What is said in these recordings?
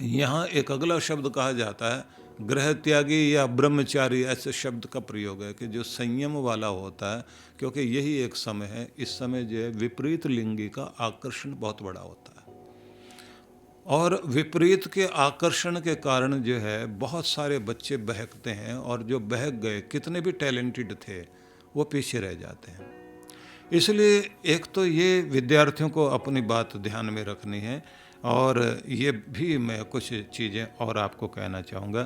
यहाँ एक अगला शब्द कहा जाता है गृह त्यागी या ब्रह्मचारी, ऐसे शब्द का प्रयोग है कि जो संयम वाला होता है, क्योंकि यही एक समय है, इस समय जो है विपरीत लिंगी का आकर्षण बहुत बड़ा होता है और विपरीत के आकर्षण के कारण जो है बहुत सारे बच्चे बहकते हैं और जो बहक गए कितने भी टैलेंटेड थे वो पीछे रह जाते हैं। इसलिए एक तो ये विद्यार्थियों को अपनी बात ध्यान में रखनी है और ये भी मैं कुछ चीज़ें और आपको कहना चाहूँगा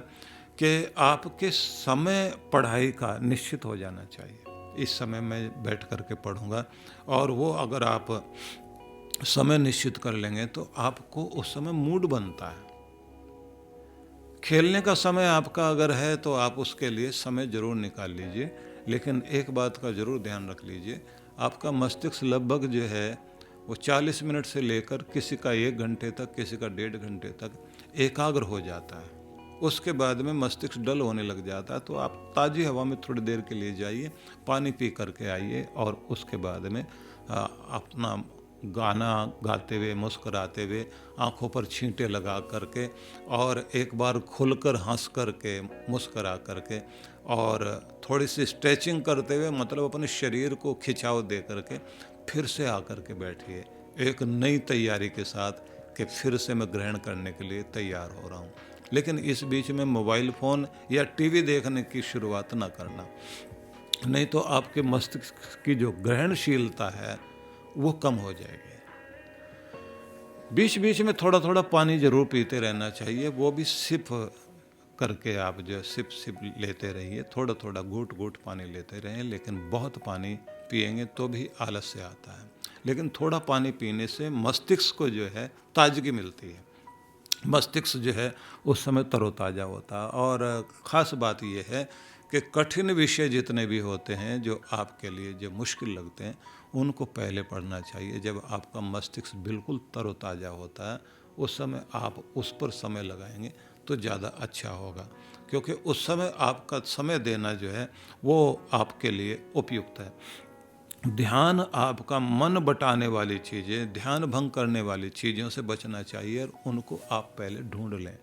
कि आपके समय पढ़ाई का निश्चित हो जाना चाहिए। इस समय मैं बैठ कर के पढ़ूँगा, और वो अगर आप समय निश्चित कर लेंगे तो आपको उस समय मूड बनता है। खेलने का समय आपका अगर है तो आप उसके लिए समय ज़रूर निकाल लीजिए, लेकिन एक बात का ज़रूर ध्यान रख लीजिए, आपका मस्तिष्क लगभग जो है वो 40 मिनट से लेकर किसी का 1 घंटे तक, किसी का 1.5 घंटे तक एकाग्र हो जाता है। उसके बाद में मस्तिष्क डल होने लग जाता है। तो आप ताज़ी हवा में थोड़ी देर के लिए जाइए, पानी पी करके आइए और उसके बाद में अपना गाना गाते हुए, मुस्कुराते हुए, आँखों पर छींटे लगा करके और एक बार खुलकर हंस करके, मुस्कुरा करके और थोड़ी सी स्ट्रेचिंग करते हुए, मतलब अपने शरीर को खिंचाव दे करके फिर से आकर के बैठिए एक नई तैयारी के साथ कि फिर से मैं ग्रहण करने के लिए तैयार हो रहा हूँ। लेकिन इस बीच में मोबाइल फ़ोन या टीवी देखने की शुरुआत ना करना, नहीं तो आपके मस्तिष्क की जो ग्रहणशीलता है वो कम हो जाएगी। बीच बीच में थोड़ा थोड़ा पानी ज़रूर पीते रहना चाहिए, वो भी सिप करके आप जो सिप सिप लेते रहिए, थोड़ा थोड़ा घूट घूट पानी लेते रहें। लेकिन बहुत पानी पिएंगे तो भी आलस्य आता है, लेकिन थोड़ा पानी पीने से मस्तिष्क को जो है ताजगी मिलती है, मस्तिष्क जो है उस समय तरोताज़ा होता है। और ख़ास बात यह है कि कठिन विषय जितने भी होते हैं जो आपके लिए जो मुश्किल लगते हैं उनको पहले पढ़ना चाहिए। जब आपका मस्तिष्क बिल्कुल तरोताज़ा होता है उस समय आप उस पर समय लगाएंगे तो ज़्यादा अच्छा होगा, क्योंकि उस समय आपका समय देना जो है वो आपके लिए उपयुक्त है। ध्यान आपका मन बटाने वाली चीज़ें, ध्यान भंग करने वाली चीज़ों से बचना चाहिए और उनको आप पहले ढूंढ लें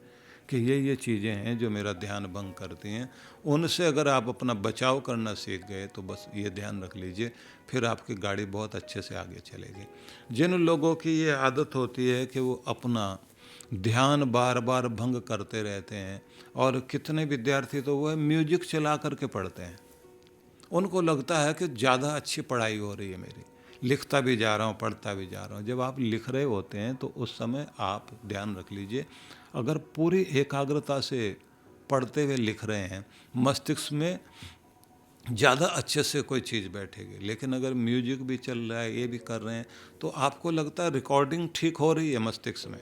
कि ये चीज़ें हैं जो मेरा ध्यान भंग करती हैं। उनसे अगर आप अपना बचाव करना सीख गए तो बस ये ध्यान रख लीजिए, फिर आपकी गाड़ी बहुत अच्छे से आगे चलेगी। जिन लोगों की ये आदत होती है कि वो अपना ध्यान बार बार भंग करते रहते हैं, और कितने विद्यार्थी तो वो म्यूजिक चला करके पढ़ते हैं, उनको लगता है कि ज़्यादा अच्छी पढ़ाई हो रही है मेरी, लिखता भी जा रहा हूँ, पढ़ता भी जा रहा हूँ। जब आप लिख रहे होते हैं तो उस समय आप ध्यान रख लीजिए, अगर पूरी एकाग्रता से पढ़ते हुए लिख रहे हैं मस्तिष्क में ज़्यादा अच्छे से कोई चीज़ बैठेगी। लेकिन अगर म्यूजिक भी चल रहा है, ये भी कर रहे हैं, तो आपको लगता है रिकॉर्डिंग ठीक हो रही है मस्तिष्क में।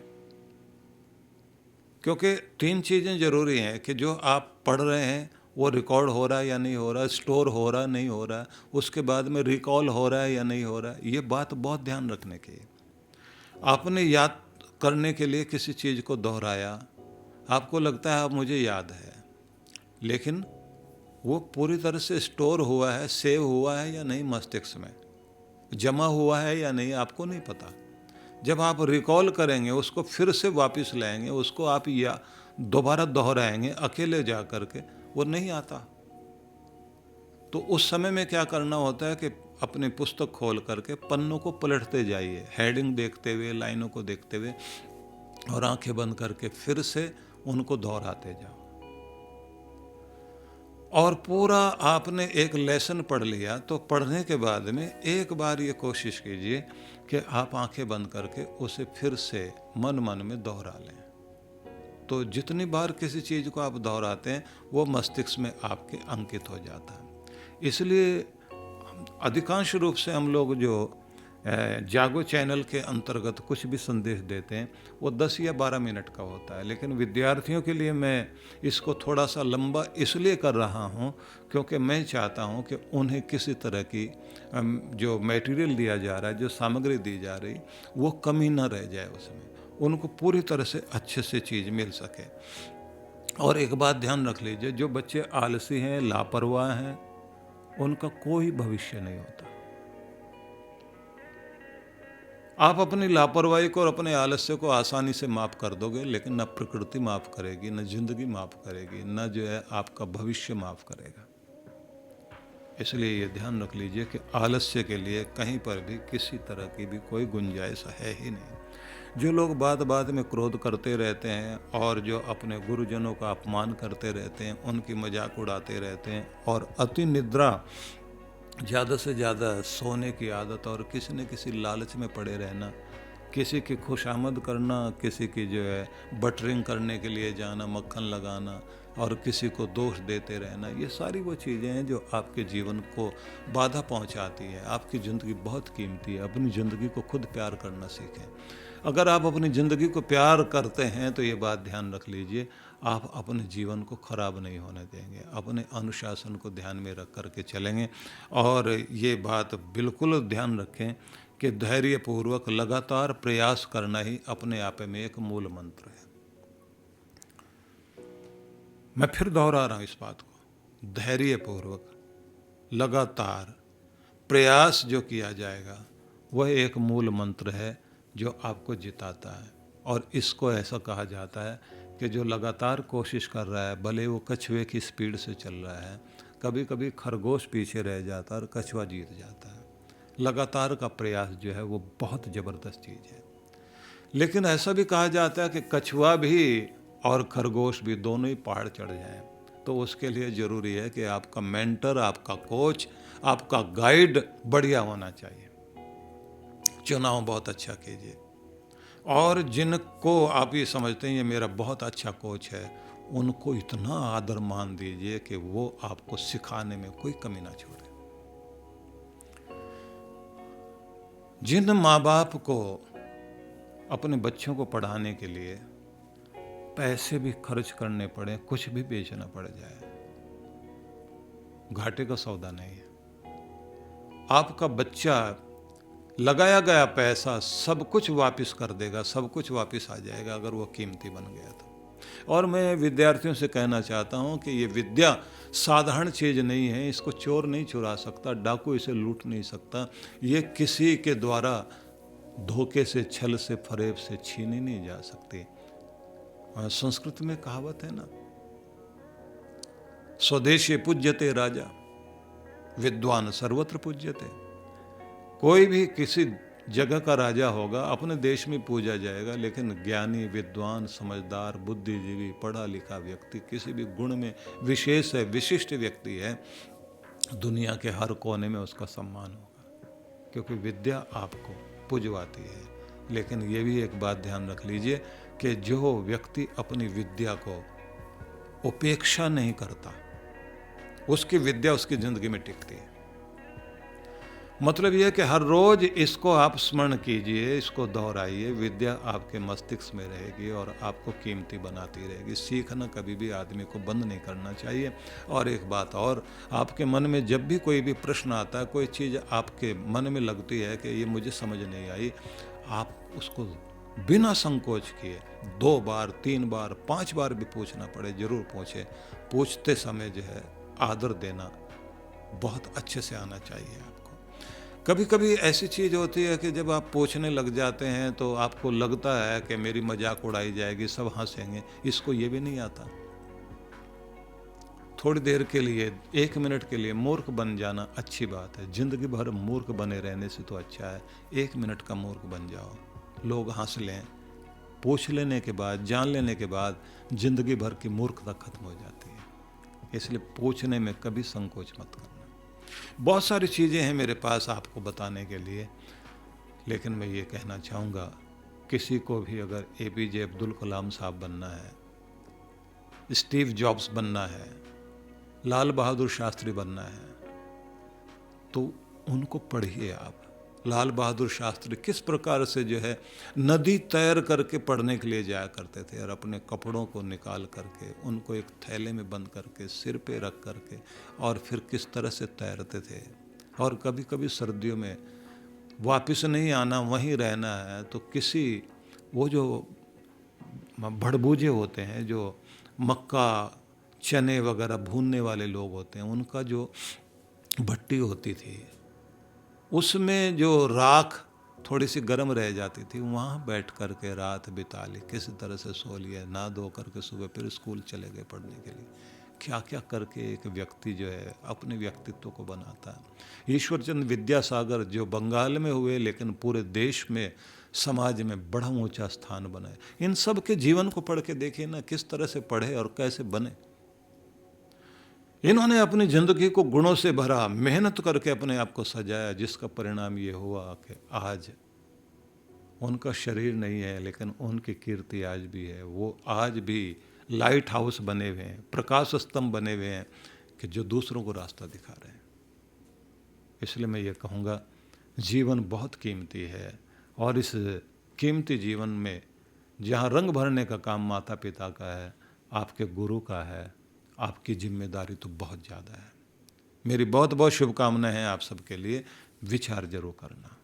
क्योंकि 3 चीज़ें ज़रूरी हैं कि जो आप पढ़ रहे हैं वो रिकॉर्ड हो रहा है या नहीं हो रहा है, स्टोर हो रहा है नहीं हो रहा है, उसके बाद में रिकॉल हो रहा है या नहीं हो रहा है। ये बात बहुत ध्यान रखने की है। आपने याद करने के लिए किसी चीज़ को दोहराया, आपको लगता है अब मुझे याद है, लेकिन वो पूरी तरह से स्टोर हुआ है, सेव हुआ है या नहीं, मस्तिष्क में जमा हुआ है या नहीं, आपको नहीं पता। जब आप रिकॉल करेंगे, उसको फिर से वापस लाएंगे, उसको आप या दोबारा दोहराएंगे अकेले जा कर के, वो नहीं आता। तो उस समय में क्या करना होता है कि अपनी पुस्तक खोल करके पन्नों को पलटते जाइए, हेडिंग देखते हुए, लाइनों को देखते हुए, और आंखें बंद करके फिर से उनको दोहराते जाओ। और पूरा आपने एक लेसन पढ़ लिया तो पढ़ने के बाद में एक बार ये कोशिश कीजिए कि आप आंखें बंद करके उसे फिर से मन मन में दोहरा लें। तो जितनी बार किसी चीज़ को आप दोहराते हैं वो मस्तिष्क में आपके अंकित हो जाता है। इसलिए अधिकांश रूप से हम लोग जो जागो चैनल के अंतर्गत कुछ भी संदेश देते हैं वो 10 या 12 मिनट का होता है, लेकिन विद्यार्थियों के लिए मैं इसको थोड़ा सा लंबा इसलिए कर रहा हूँ क्योंकि मैं चाहता हूँ कि उन्हें किसी तरह की जो मटेरियल दिया जा रहा है, जो सामग्री दी जा रही, वो कमी ना रह जाए, उसमें उनको पूरी तरह से अच्छे से चीज़ मिल सके। और एक बात ध्यान रख लीजिए, जो बच्चे आलसी हैं, लापरवाह हैं, उनका कोई भविष्य नहीं होता। आप अपनी लापरवाही को और अपने आलस्य को आसानी से माफ़ कर दोगे, लेकिन न प्रकृति माफ़ करेगी, न जिंदगी माफ़ करेगी, न जो है आपका भविष्य माफ़ करेगा। इसलिए ये ध्यान रख लीजिए कि आलस्य के लिए कहीं पर भी किसी तरह की भी कोई गुंजाइश है ही नहीं। जो लोग बात बात में क्रोध करते रहते हैं और जो अपने गुरुजनों का अपमान करते रहते हैं, उनकी मजाक उड़ाते रहते हैं, और अति निद्रा, ज़्यादा से ज़्यादा सोने की आदत और किसी न किसी लालच में पड़े रहना, किसी की खुशामद करना, किसी की जो है बटरिंग करने के लिए जाना, मक्खन लगाना, और किसी को दोष देते रहना, ये सारी वो चीज़ें हैं जो आपके जीवन को बाधा पहुंचाती है। आपकी ज़िंदगी बहुत कीमती है। अपनी ज़िंदगी को खुद प्यार करना सीखें। अगर आप अपनी ज़िंदगी को प्यार करते हैं तो ये बात ध्यान रख लीजिए, आप अपने जीवन को ख़राब नहीं होने देंगे। अपने अनुशासन को ध्यान में रख कर के चलेंगे। और ये बात बिल्कुल ध्यान रखें कि धैर्यपूर्वक लगातार प्रयास करना ही अपने आप में एक मूल मंत्र है। मैं फिर दोहरा रहा हूँ इस बात को, धैर्यपूर्वक लगातार प्रयास जो किया जाएगा वह एक मूल मंत्र है जो आपको जिताता है। और इसको ऐसा कहा जाता है कि जो लगातार कोशिश कर रहा है, भले वो कछुए की स्पीड से चल रहा है, कभी कभी खरगोश पीछे रह जाता है और कछुआ जीत जाता है। लगातार का प्रयास जो है वो बहुत ज़बरदस्त चीज़ है। लेकिन ऐसा भी कहा जाता है कि कछुआ भी और खरगोश भी दोनों ही पहाड़ चढ़ जाएं, तो उसके लिए ज़रूरी है कि आपका मेंटर, आपका कोच, आपका गाइड बढ़िया होना चाहिए। चुनाव बहुत अच्छा कीजिए। और जिनको आप ये समझते हैं ये मेरा बहुत अच्छा कोच है, उनको इतना आदर मान दीजिए कि वो आपको सिखाने में कोई कमी ना छोड़े। जिन माँ बाप को अपने बच्चों को पढ़ाने के लिए पैसे भी खर्च करने पड़े, कुछ भी बेचना पड़ जाए, घाटे का सौदा नहीं है। आपका बच्चा लगाया गया पैसा सब कुछ वापस कर देगा, सब कुछ वापस आ जाएगा अगर वो कीमती बन गया तो। और मैं विद्यार्थियों से कहना चाहता हूँ कि ये विद्या साधारण चीज़ नहीं है। इसको चोर नहीं चुरा सकता, डाकू इसे लूट नहीं सकता, ये किसी के द्वारा धोखे से, छल से, फरेब से छीनी नहीं जा सकती। संस्कृत में कहावत है ना, स्वदेशे पूज्यते राजा, विद्वान सर्वत्र पूज्यते। कोई भी किसी जगह का राजा होगा, अपने देश में पूजा जाएगा, लेकिन ज्ञानी, विद्वान, समझदार, बुद्धिजीवी, पढ़ा लिखा व्यक्ति, किसी भी गुण में विशेष है, विशिष्ट व्यक्ति है, दुनिया के हर कोने में उसका सम्मान होगा, क्योंकि विद्या आपको पुजवाती है। लेकिन ये भी एक बात ध्यान रख लीजिए कि जो व्यक्ति अपनी विद्या को उपेक्षा नहीं करता, उसकी विद्या उसकी जिंदगी में टिकती है। मतलब यह कि हर रोज इसको आप स्मरण कीजिए, इसको दोहराइए, विद्या आपके मस्तिष्क में रहेगी और आपको कीमती बनाती रहेगी। सीखना कभी भी आदमी को बंद नहीं करना चाहिए। और एक बात और, आपके मन में जब भी कोई भी प्रश्न आता है, कोई चीज़ आपके मन में लगती है कि ये मुझे समझ नहीं आई, आप उसको बिना संकोच किए 2 बार, 3 बार, 5 बार भी पूछना पड़े जरूर पूछें। पूछते समय जो है आदर देना बहुत अच्छे से आना चाहिए आपको। कभी कभी ऐसी चीज़ होती है कि जब आप पूछने लग जाते हैं तो आपको लगता है कि मेरी मजाक उड़ाई जाएगी, सब हंसेंगे। इसको ये भी नहीं आता। थोड़ी देर के लिए, 1 मिनट के लिए मूर्ख बन जाना अच्छी बात है। जिंदगी भर मूर्ख बने रहने से तो अच्छा है 1 मिनट का मूर्ख बन जाओ, लोग हंस लें। पूछ लेने के बाद, जान लेने के बाद जिंदगी भर की मूर्खता खत्म हो जाती है। इसलिए पूछने में कभी संकोच मत करना। बहुत सारी चीज़ें हैं मेरे पास आपको बताने के लिए, लेकिन मैं ये कहना चाहूँगा, किसी को भी अगर APJ अब्दुल कलाम साहब बनना है, स्टीव जॉब्स बनना है, लाल बहादुर शास्त्री बनना है, तो उनको पढ़िए आप। लाल बहादुर शास्त्री किस प्रकार से जो है नदी तैर करके पढ़ने के लिए जाया करते थे, और अपने कपड़ों को निकाल करके उनको एक थैले में बंद करके सिर पे रख करके और फिर किस तरह से तैरते थे। और कभी कभी सर्दियों में वापस नहीं आना, वहीं रहना है, तो किसी वो जो भड़बूजे होते हैं, जो मक्का चने वगैरह भूनने वाले लोग होते हैं, उनका जो भट्टी होती थी उसमें जो राख थोड़ी सी गर्म रह जाती थी, वहाँ बैठ कर के रात बिता ली, किसी तरह से सो लिया, नहा धो करके सुबह फिर स्कूल चले गए पढ़ने के लिए। क्या क्या करके एक व्यक्ति जो है अपने व्यक्तित्व को बनाता है। ईश्वरचंद विद्यासागर जो बंगाल में हुए लेकिन पूरे देश में समाज में बड़ा ऊंचा स्थान बनाए। इन सब के जीवन को पढ़ के देखिए ना, किस तरह से पढ़े और कैसे बने। इन्होंने अपनी जिंदगी को गुणों से भरा, मेहनत करके अपने आप को सजाया, जिसका परिणाम ये हुआ कि आज उनका शरीर नहीं है लेकिन उनकी कीर्ति आज भी है। वो आज भी लाइट हाउस बने हुए हैं, प्रकाश स्तंभ बने हुए हैं कि जो दूसरों को रास्ता दिखा रहे हैं। इसलिए मैं ये कहूँगा, जीवन बहुत कीमती है और इस कीमती जीवन में जहाँ रंग भरने का काम माता पिता का है, आपके गुरु का है, आपकी जिम्मेदारी तो बहुत ज़्यादा है। मेरी बहुत बहुत शुभकामनाएं हैं आप सबके लिए। विचार जरूर करना।